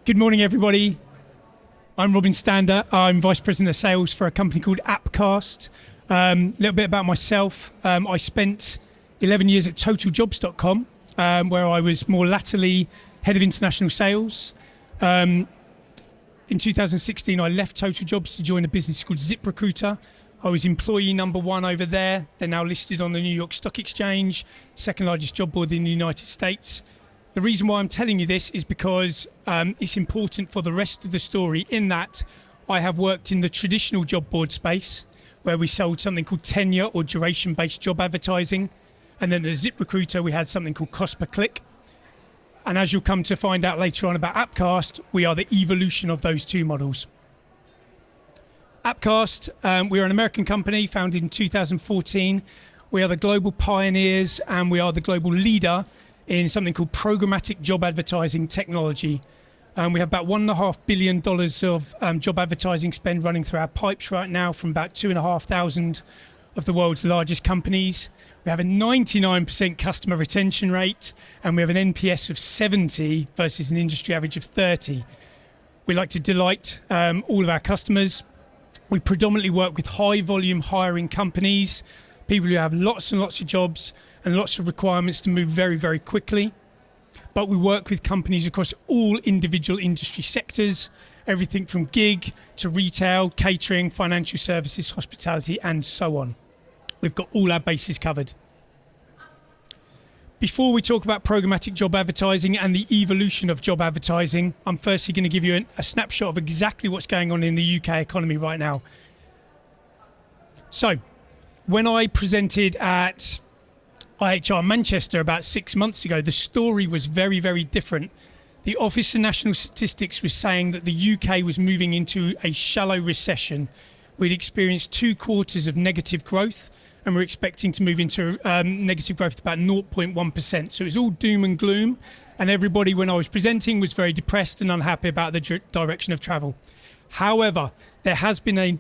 Good morning, everybody. I'm Robin Stander. I'm Vice President of Sales for a company called Appcast. A little bit about myself. I spent 11 years at TotalJobs.com, where I was more latterly Head of International Sales. In 2016, I left Total Jobs to join a business called ZipRecruiter. I was employee number one over there. They're now listed on the New York Stock Exchange, second largest job board in the United States. The reason why I'm telling you this is because it's important for the rest of the story, in that I have worked in the traditional job board space where we sold something called tenure or duration-based job advertising. And then at ZipRecruiter, we had something called cost per click. And as you'll come to find out later on about Appcast, we are the evolution of those two models. Appcast, we are an American company founded in 2014. We are the global pioneers and we are the global leader in something called programmatic job advertising technology. We have about $1.5 billion of job advertising spend running through our pipes right now from about 2,500 of the world's largest companies. We have a 99% customer retention rate and we have an NPS of 70 versus an industry average of 30. We like to delight all of our customers. We predominantly work with high volume hiring companies, people who have lots and lots of jobs and lots of requirements to move very, very quickly. But we work with companies across all individual industry sectors, everything from gig to retail, catering, financial services, hospitality, and so on. We've got all our bases covered. Before we talk about programmatic job advertising and the evolution of job advertising, I'm firstly going to give you a snapshot of exactly what's going on in the UK economy right now. So, when I presented at IHR Manchester about 6 months ago, the story was very, very different. The Office of National Statistics was saying that the UK was moving into a shallow recession. We'd experienced 2 quarters of negative growth and we're expecting to move into negative growth of about 0.1%. So it was all doom and gloom. And everybody, when I was presenting, was very depressed and unhappy about the direction of travel. However, there has been a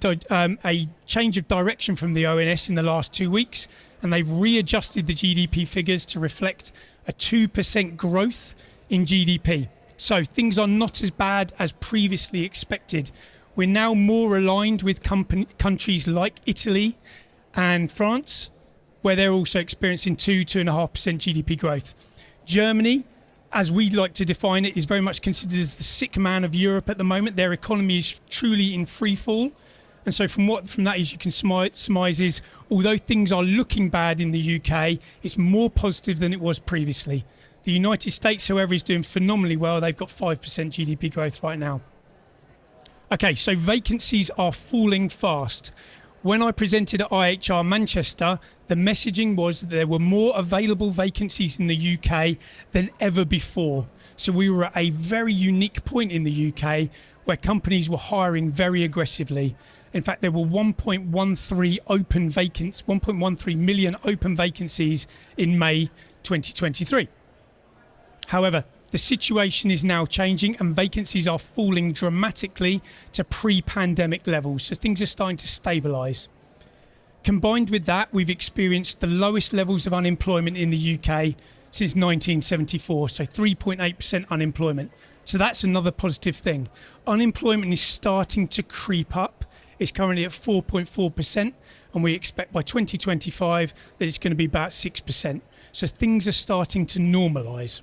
change of direction from the ONS in the last 2 weeks, and they've readjusted the GDP figures to reflect a 2% growth in GDP. So things are not as bad as previously expected. We're now more aligned with countries like Italy and France, where they're also experiencing 2.5% GDP growth. Germany, as we like to define it, is very much considered as the sick man of Europe at the moment. Their economy is truly in free fall. And so from that is you can surmise is, although things are looking bad in the UK, it's more positive than it was previously. The United States, however, is doing phenomenally well. They've got 5% GDP growth right now. Okay, so vacancies are falling fast. When I presented at IHR Manchester, the messaging was that there were more available vacancies in the UK than ever before. So we were at a very unique point in the UK where companies were hiring very aggressively. In fact, there were 1.13 million open vacancies in May 2023. However, the situation is now changing and vacancies are falling dramatically to pre-pandemic levels. So things are starting to stabilise. Combined with that, we've experienced the lowest levels of unemployment in the UK since 1974, so 3.8% unemployment. So that's another positive thing. Unemployment is starting to creep up. It's currently at 4.4%, and we expect by 2025 that it's going to be about 6%. So things are starting to normalise.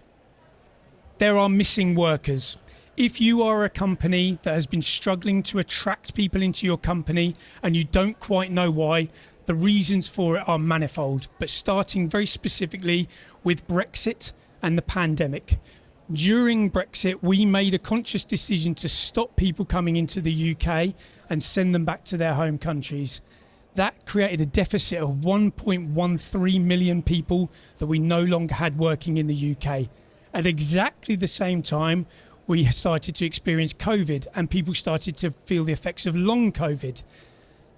There are missing workers. If you are a company that has been struggling to attract people into your company and you don't quite know why, the reasons for it are manifold, but starting very specifically with Brexit and the pandemic. During Brexit, we made a conscious decision to stop people coming into the UK and send them back to their home countries. That created a deficit of 1.13 million people that we no longer had working in the UK. At exactly the same time, we started to experience COVID and people started to feel the effects of long COVID.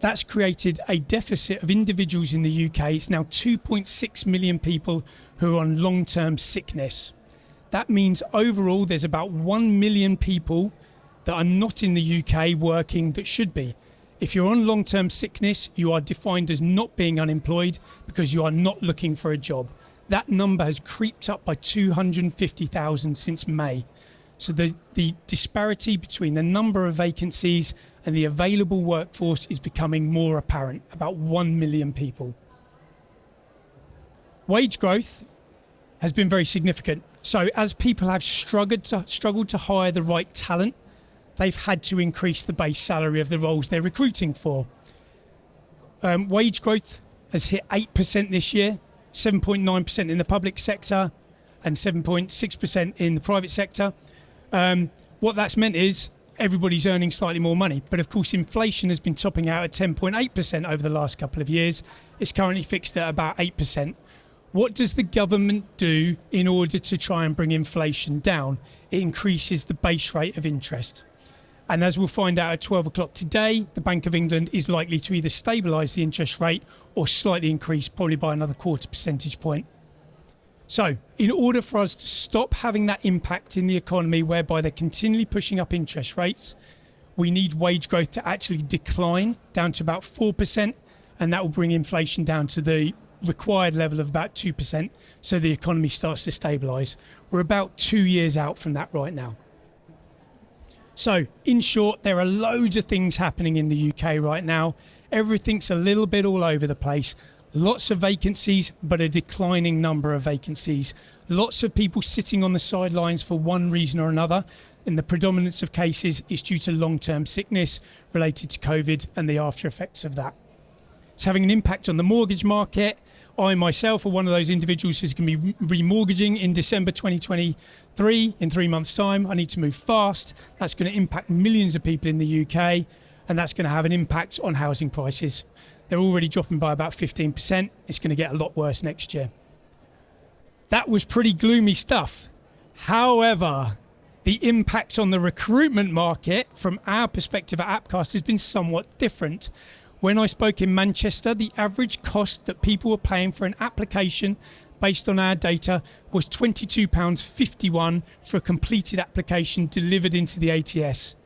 That's created a deficit of individuals in the UK. It's now 2.6 million people who are on long-term sickness. That means overall there's about 1 million people that are not in the UK working that should be. If you're on long-term sickness, you are defined as not being unemployed because you are not looking for a job. That number has creeped up by 250,000 since May. So the disparity between the number of vacancies and the available workforce is becoming more apparent, about 1 million people. Wage growth has been very significant. So as people have struggled to hire the right talent, they've had to increase the base salary of the roles they're recruiting for. Wage growth has hit 8% this year, 7.9% in the public sector and 7.6% in the private sector. What that's meant is everybody's earning slightly more money. But of course, inflation has been topping out at 10.8% over the last couple of years. It's currently fixed at about 8%. What does the government do in order to try and bring inflation down? It increases the base rate of interest. And as we'll find out at 12 o'clock today, the Bank of England is likely to either stabilise the interest rate or slightly increase, probably by another 0.25 percentage point. So in order for us to stop having that impact in the economy whereby they're continually pushing up interest rates, we need wage growth to actually decline down to about 4%, and that will bring inflation down to the required level of about 2%, so the economy starts to stabilise. We're about 2 years out from that right now. So in short, there are loads of things happening in the UK right now. Everything's a little bit all over the place. Lots of vacancies, but a declining number of vacancies. Lots of people sitting on the sidelines for one reason or another. In the predominance of cases, it's due to long-term sickness related to COVID and the after effects of that. It's having an impact on the mortgage market. I myself are one of those individuals who's going to be remortgaging in December 2023, in 3 months' time. I need to move fast. That's going to impact millions of people in the UK, and that's going to have an impact on housing prices. They're already dropping by about 15%. It's going to get a lot worse next year. That was pretty gloomy stuff. However, the impact on the recruitment market from our perspective at Appcast has been somewhat different. When I spoke in Manchester, the average cost that people were paying for an application based on our data was £22.51 for a completed application delivered into the ATS.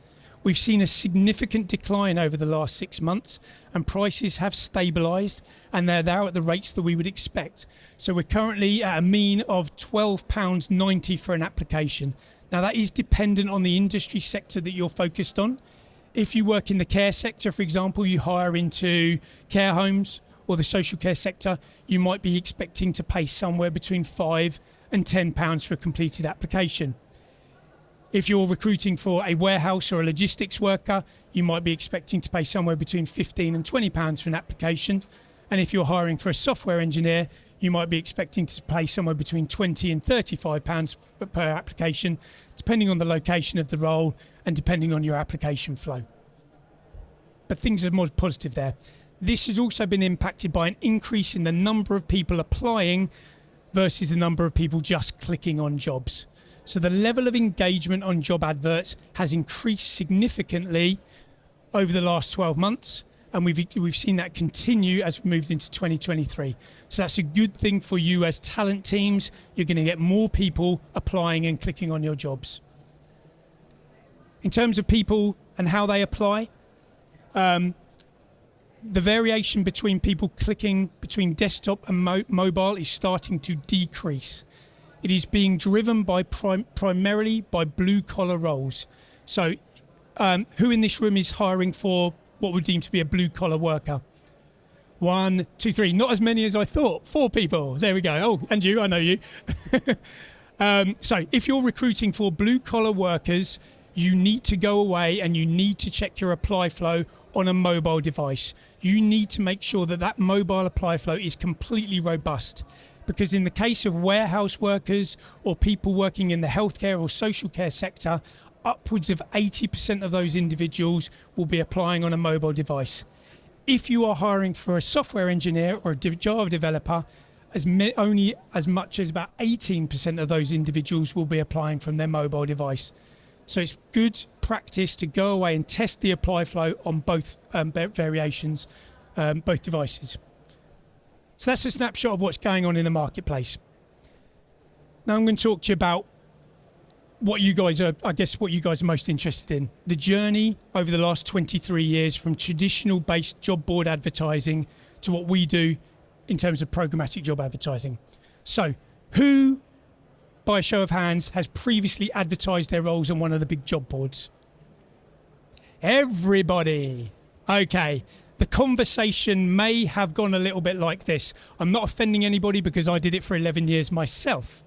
We've seen a significant decline over the last 6 months, and prices have stabilised, and they're now at the rates that we would expect. So we're currently at a mean of £12.90 for an application. Now that is dependent on the industry sector that you're focused on. If you work in the care sector, for example, you hire into care homes or the social care sector, you might be expecting to pay somewhere between £5 and £10 for a completed application. If you're recruiting for a warehouse or a logistics worker, you might be expecting to pay somewhere between £15 and £20 for an application. And if you're hiring for a software engineer, you might be expecting to pay somewhere between £20 and £35 per application, depending on the location of the role and depending on your application flow. But things are more positive there. This has also been impacted by an increase in the number of people applying versus the number of people just clicking on jobs. So the level of engagement on job adverts has increased significantly over the last 12 months. And we've seen that continue as we moved into 2023. So that's a good thing for you as talent teams. You're going to get more people applying and clicking on your jobs. In terms of people and how they apply, the variation between people clicking between desktop and mobile is starting to decrease. It is being driven by primarily by blue-collar roles. So who in this room is hiring for what would deem to be a blue-collar worker? 1, 2, 3. Not as many as I thought. 4 people. There we go. Oh, and you. I know you. So if you're recruiting for blue-collar workers, you need to go away and you need to check your apply flow on a mobile device. You need to make sure that that mobile apply flow is completely robust. Because in the case of warehouse workers or people working in the healthcare or social care sector, upwards of 80% of those individuals will be applying on a mobile device. If you are hiring for a software engineer or a Java developer, only as much as about 18% of those individuals will be applying from their mobile device. So it's good practice to go away and test the apply flow on both variations, both devices. So that's a snapshot of what's going on in the marketplace. Now I'm going to talk to you about what you guys are most interested in. The journey over the last 23 years from traditional based job board advertising to what we do in terms of programmatic job advertising. So who by a show of hands, has previously advertised their roles on one of the big job boards? Everybody. Okay. The conversation may have gone a little bit like this. I'm not offending anybody because I did it for 11 years myself.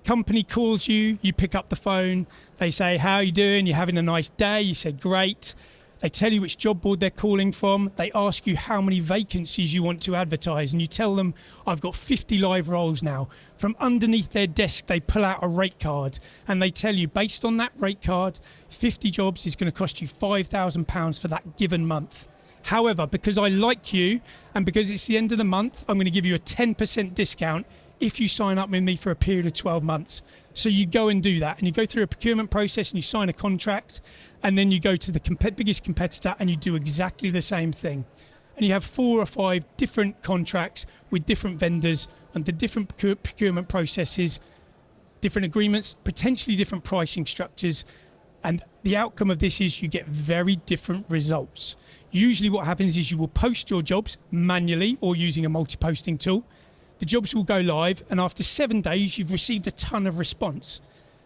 Company calls you, you pick up the phone, they say, how are you doing? You're having a nice day? You say, great. They tell you which job board they're calling from. They ask you how many vacancies you want to advertise, and you tell them, I've got 50 live roles now. From underneath their desk, they pull out a rate card and they tell you, based on that rate card, 50 jobs is going to cost you £5,000 for that given month. However, because I like you and because it's the end of the month, I'm going to give you a 10% discount if you sign up with me for a period of 12 months. So you go and do that, and you go through a procurement process and you sign a contract, and then you go to the biggest competitor and you do exactly the same thing. And you have 4 or 5 different contracts with different vendors and the different procurement processes, different agreements, potentially different pricing structures. And the outcome of this is you get very different results. Usually what happens is you will post your jobs manually or using a multi-posting tool. The jobs will go live, and after 7 days, you've received a ton of response.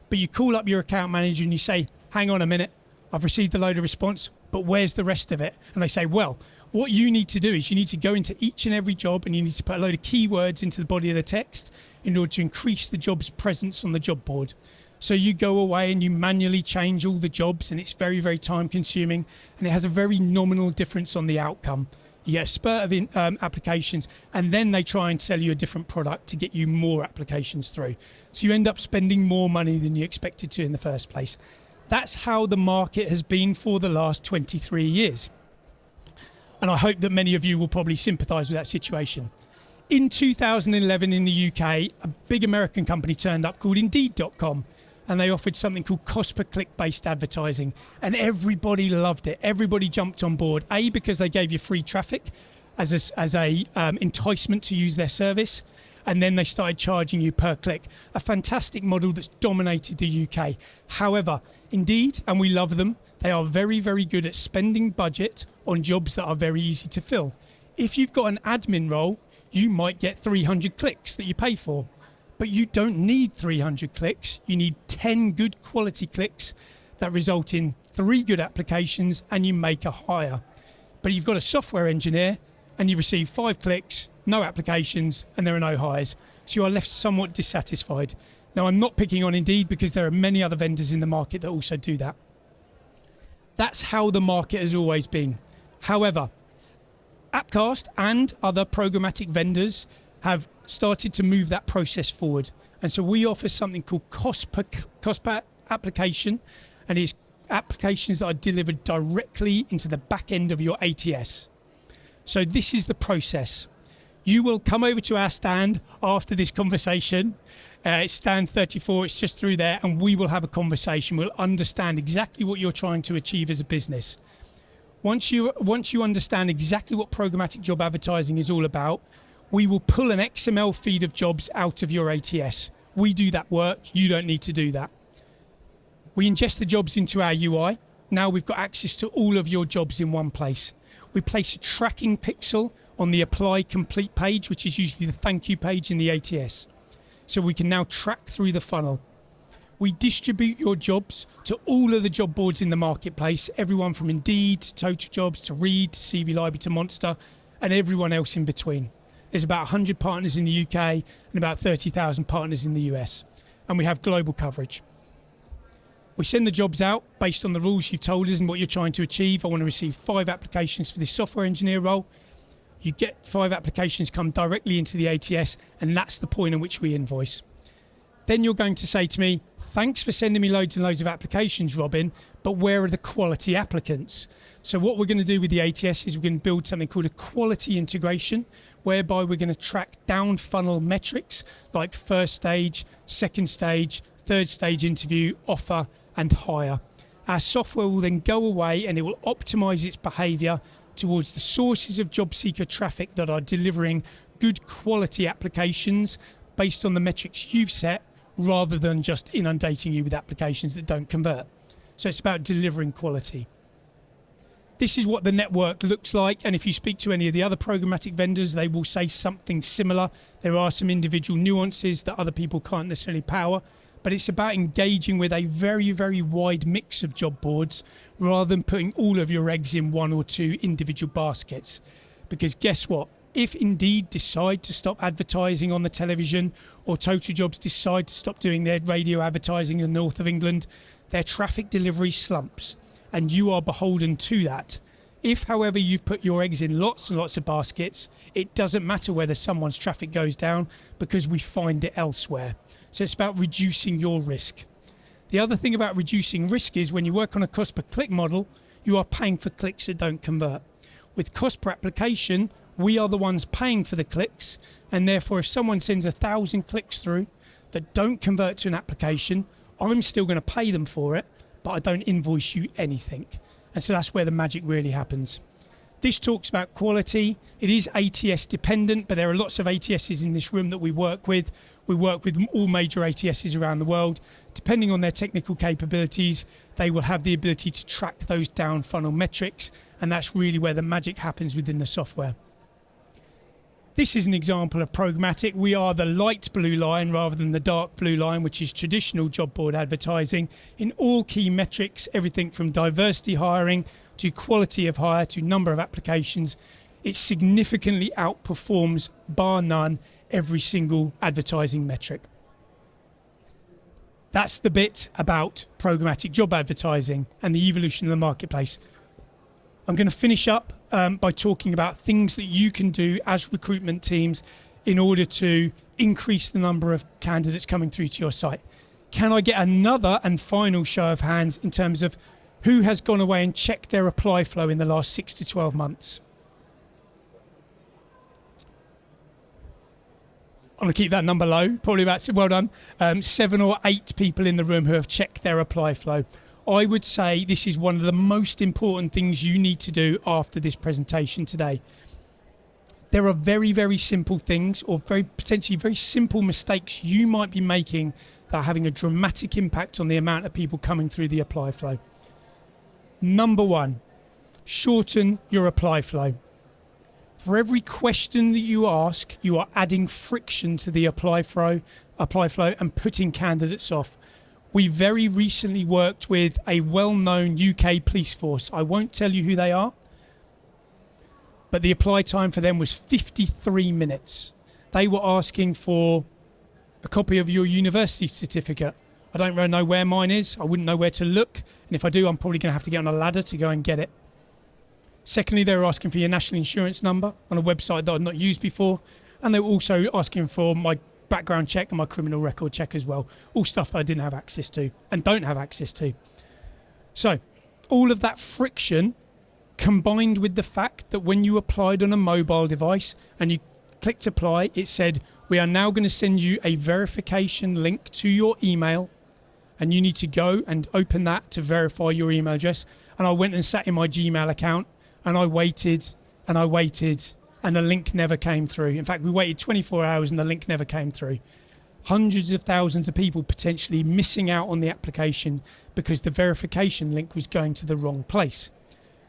But you call up your account manager and you say, hang on a minute, I've received a load of response, but where's the rest of it? And they say, well, what you need to do is you need to go into each and every job and you need to put a load of keywords into the body of the text in order to increase the job's presence on the job board. So you go away and you manually change all the jobs, and it's very, very time consuming, and it has a very nominal difference on the outcome. You get a spurt of applications, and then they try and sell you a different product to get you more applications through. So you end up spending more money than you expected to in the first place. That's how the market has been for the last 23 years. And I hope that many of you will probably sympathise with that situation. In 2011 in the UK, a big American company turned up called Indeed.com. And they offered something called cost per click based advertising. And everybody loved it. Everybody jumped on board. A, because they gave you free traffic as a enticement to use their service. And then they started charging you per click. A fantastic model that's dominated the UK. However, Indeed, and we love them, they are very, very good at spending budget on jobs that are very easy to fill. If you've got an admin role, you might get 300 clicks that you pay for. But you don't need 300 clicks. You need 10 good quality clicks that result in 3 good applications and you make a hire. But you've got a software engineer and you receive 5 clicks, no applications, and there are no hires. So you are left somewhat dissatisfied. Now, I'm not picking on Indeed because there are many other vendors in the market that also do that. That's how the market has always been. However, Appcast and other programmatic vendors have started to move that process forward. And so we offer something called cost per application, and it's applications that are delivered directly into the back end of your ATS. So this is the process. You will come over to our stand after this conversation. It's stand 34, it's just through there, and we will have a conversation. We'll understand exactly what you're trying to achieve as a business. Once you understand exactly what programmatic job advertising is all about, we will pull an XML feed of jobs out of your ATS. We do that work. You don't need to do that. We ingest the jobs into our UI. Now we've got access to all of your jobs in one place. We place a tracking pixel on the apply complete page, which is usually the thank you page in the ATS. So we can now track through the funnel. We distribute your jobs to all of the job boards in the marketplace, everyone from Indeed to Total Jobs to Reed to CV Library to Monster and everyone else in between. There's about 100 partners in the UK and about 30,000 partners in the US. And we have global coverage. We send the jobs out based on the rules you've told us and what you're trying to achieve. I want to receive 5 applications for this software engineer role. You get 5 applications come directly into the ATS, and that's the point at which we invoice. Then you're going to say to me, thanks for sending me loads and loads of applications, Robin, but where are the quality applicants? So what we're going to do with the ATS is we're going to build something called a quality integration, whereby we're going to track down funnel metrics like first stage, second stage, third stage interview, offer and hire. Our software will then go away and it will optimize its behavior towards the sources of job seeker traffic that are delivering good quality applications based on the metrics you've set, rather than just inundating you with applications that don't convert. So it's about delivering quality. This is what the network looks like, and if you speak to any of the other programmatic vendors, they will say something similar. There are some individual nuances that other people can't necessarily power, but it's about engaging with a very, very wide mix of job boards rather than putting all of your eggs in one or two individual baskets. Because guess what? If Indeed decide to stop advertising on the television, or Total Jobs decide to stop doing their radio advertising in the north of England, their traffic delivery slumps, and you are beholden to that. If, however, you've put your eggs in lots and lots of baskets, it doesn't matter whether someone's traffic goes down because we find it elsewhere. So it's about reducing your risk. The other thing about reducing risk is when you work on a cost per click model, you are paying for clicks that don't convert. With cost per application, we are the ones paying for the clicks, and therefore if someone sends 1,000 clicks through that don't convert to an application, I'm still going to pay them for it, but I don't invoice you anything. And so that's where the magic really happens. This talks about quality. It is ATS dependent, but there are lots of ATSs in this room that we work with. We work with all major ATSs around the world. Depending on their technical capabilities, they will have the ability to track those down funnel metrics, and that's really where the magic happens within the software. This is an example of Programmatic. We are the light blue line rather than the dark blue line, which is traditional job board advertising. In all key metrics, everything from diversity hiring to quality of hire to number of applications, it significantly outperforms, bar none, every single advertising metric. That's the bit about programmatic job advertising and the evolution of the marketplace. I'm going to finish up by talking about things that you can do as recruitment teams in order to increase the number of candidates coming through to your site. Can I get another and final show of hands in terms of who has gone away and checked their apply flow in the last 6 to 12 months? I'm going to keep that number low, probably about, well done, 7 or 8 people in the room who have checked their apply flow. I would say this is one of the most important things you need to do after this presentation today. There are very, very simple things, or potentially very simple mistakes you might be making that are having a dramatic impact on the amount of people coming through the apply flow. Number 1, shorten your apply flow. For every question that you ask, you are adding friction to the apply flow and putting candidates off. We very recently worked with a well-known UK police force. I won't tell you who they are, but the apply time for them was 53 minutes. They were asking for a copy of your university certificate. I don't really know where mine is. I wouldn't know where to look. And if I do, I'm probably going to have to get on a ladder to go and get it. Secondly, they were asking for your national insurance number on a website that I'd not used before. And they were also asking for my background check and my criminal record check as well. All stuff that I didn't have access to and don't have access to. So all of that friction combined with the fact that when you applied on a mobile device and you clicked apply, it said, we are now going to send you a verification link to your email and you need to go and open that to verify your email address. And I went and sat in my Gmail account and I waited and I waited and the link never came through. In fact, we waited 24 hours and the link never came through. Hundreds of thousands of people potentially missing out on the application because the verification link was going to the wrong place.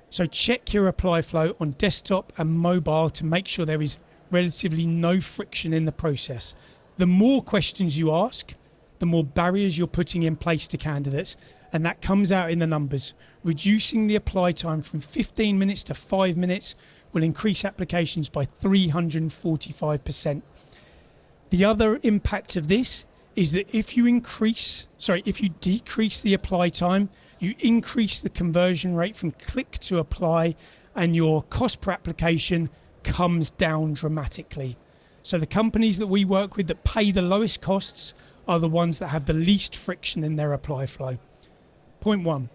So check your apply flow on desktop and mobile to make sure there is relatively no friction in the process. The more questions you ask, the more barriers you're putting in place to candidates, and that comes out in the numbers. Reducing the apply time from 15 minutes to 5 minutes will increase applications by 345%. The other impact of this is that if you decrease the apply time, you increase the conversion rate from click to apply, and your cost per application comes down dramatically. So the companies that we work with that pay the lowest costs are the ones that have the least friction in their apply flow. Point 1,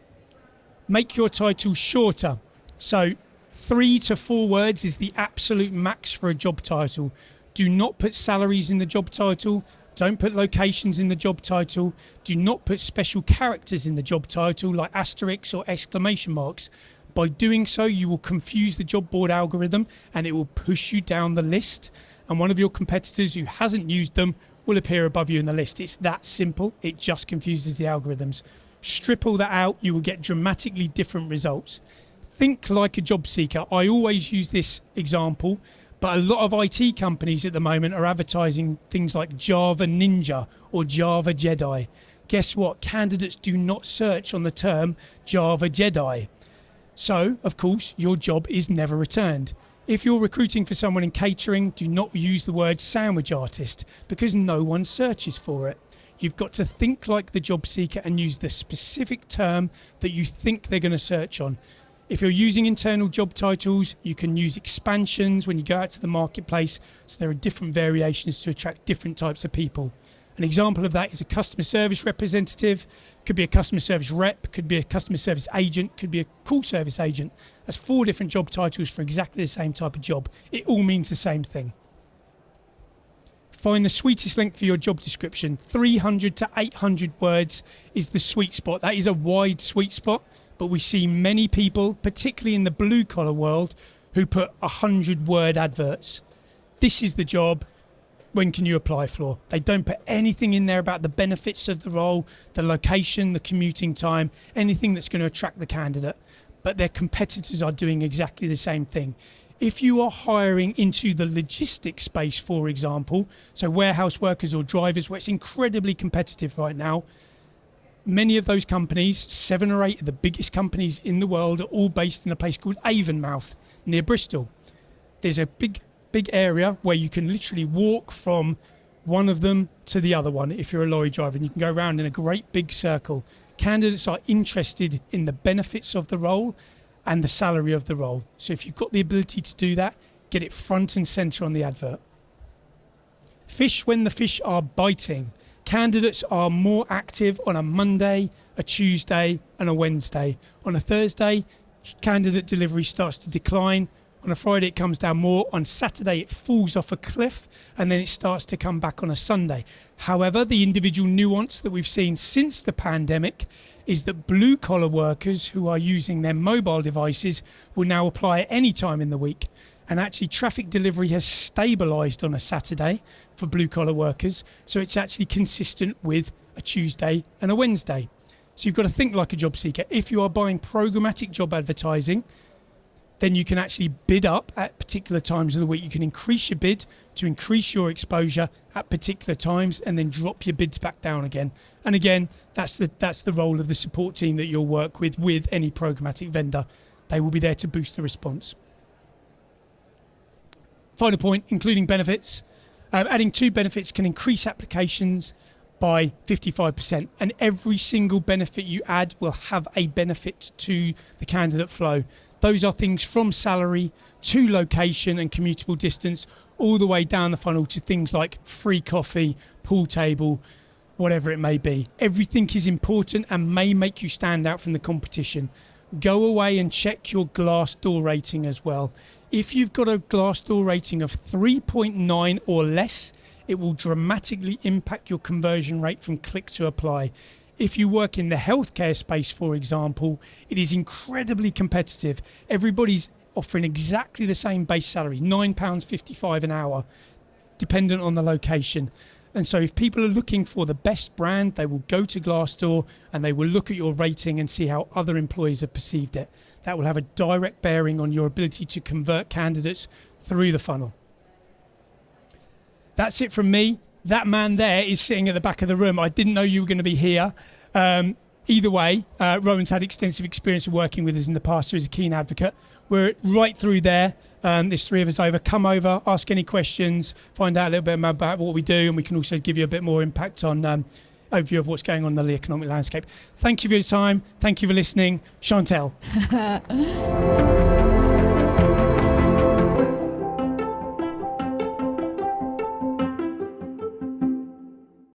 make your title shorter. So 3 to 4 words is the absolute max for a job title. Do not put salaries in the job title. Don't put locations in the job title. Do not put special characters in the job title like asterisks or exclamation marks. By doing so, you will confuse the job board algorithm and it will push you down the list. And one of your competitors who hasn't used them will appear above you in the list. It's that simple. It just confuses the algorithms. Strip all that out, you will get dramatically different results. Think like a job seeker. I always use this example, but a lot of IT companies at the moment are advertising things like Java Ninja or Java Jedi. Guess what? Candidates do not search on the term Java Jedi. So, of course, your job is never returned. If you're recruiting for someone in catering, do not use the word sandwich artist because no one searches for it. You've got to think like the job seeker and use the specific term that you think they're going to search on. If you're using internal job titles, you can use expansions when you go out to the marketplace. So there are different variations to attract different types of people. An example of that is a customer service representative, could be a customer service rep, could be a customer service agent, could be a call service agent. That's 4 different job titles for exactly the same type of job. It all means the same thing. Find the sweetest length for your job description. 300 to 800 words is the sweet spot. That is a wide sweet spot. But we see many people, particularly in the blue collar world, who put 100-word adverts. This is the job. When can you apply for? They don't put anything in there about the benefits of the role, the location, the commuting time, anything that's going to attract the candidate. But their competitors are doing exactly the same thing. If you are hiring into the logistics space, for example, so warehouse workers or drivers, where it's incredibly competitive right now, many of those companies, 7 or 8 of the biggest companies in the world, are all based in a place called Avonmouth near Bristol. There's a big area where you can literally walk from one of them to the other one if you're a lorry driver, and you can go around in a great big circle. Candidates are interested in the benefits of the role and the salary of the role. So if you've got the ability to do that, get it front and centre on the advert. Fish when the fish are biting. Candidates are more active on a Monday, a Tuesday and a Wednesday. On a Thursday, candidate delivery starts to decline. On a Friday, it comes down more. On Saturday, it falls off a cliff and then it starts to come back on a Sunday. However, the individual nuance that we've seen since the pandemic is that blue collar workers who are using their mobile devices will now apply at any time in the week. And actually traffic delivery has stabilised on a Saturday for blue collar workers. So it's actually consistent with a Tuesday and a Wednesday. So you've got to think like a job seeker. If you are buying programmatic job advertising, then you can actually bid up at particular times of the week. You can increase your bid to increase your exposure at particular times and then drop your bids back down again. And again, that's the role of the support team that you'll work with any programmatic vendor. They will be there to boost the response. Final point, including benefits. Adding 2 benefits can increase applications by 55%, and every single benefit you add will have a benefit to the candidate flow. Those are things from salary to location and commutable distance, all the way down the funnel to things like free coffee, pool table, whatever it may be. Everything is important and may make you stand out from the competition. Go away and check your Glassdoor rating as well. If you've got a Glassdoor rating of 3.9 or less, it will dramatically impact your conversion rate from click to apply. If you work in the healthcare space, for example, it is incredibly competitive. Everybody's offering exactly the same base salary, £9.55 an hour, dependent on the location. And so if people are looking for the best brand, they will go to Glassdoor and they will look at your rating and see how other employees have perceived it. That will have a direct bearing on your ability to convert candidates through the funnel. That's it from me. That man there is sitting at the back of the room. I didn't know you were going to be here. Either way, Rowan's had extensive experience of working with us in the past, so he's a keen advocate. We're right through there. There's 3 of us over. Come over, ask any questions, find out a little bit more about what we do, and we can also give you a bit more impact on overview of what's going on in the economic landscape. Thank you for your time. Thank you for listening. Chantel.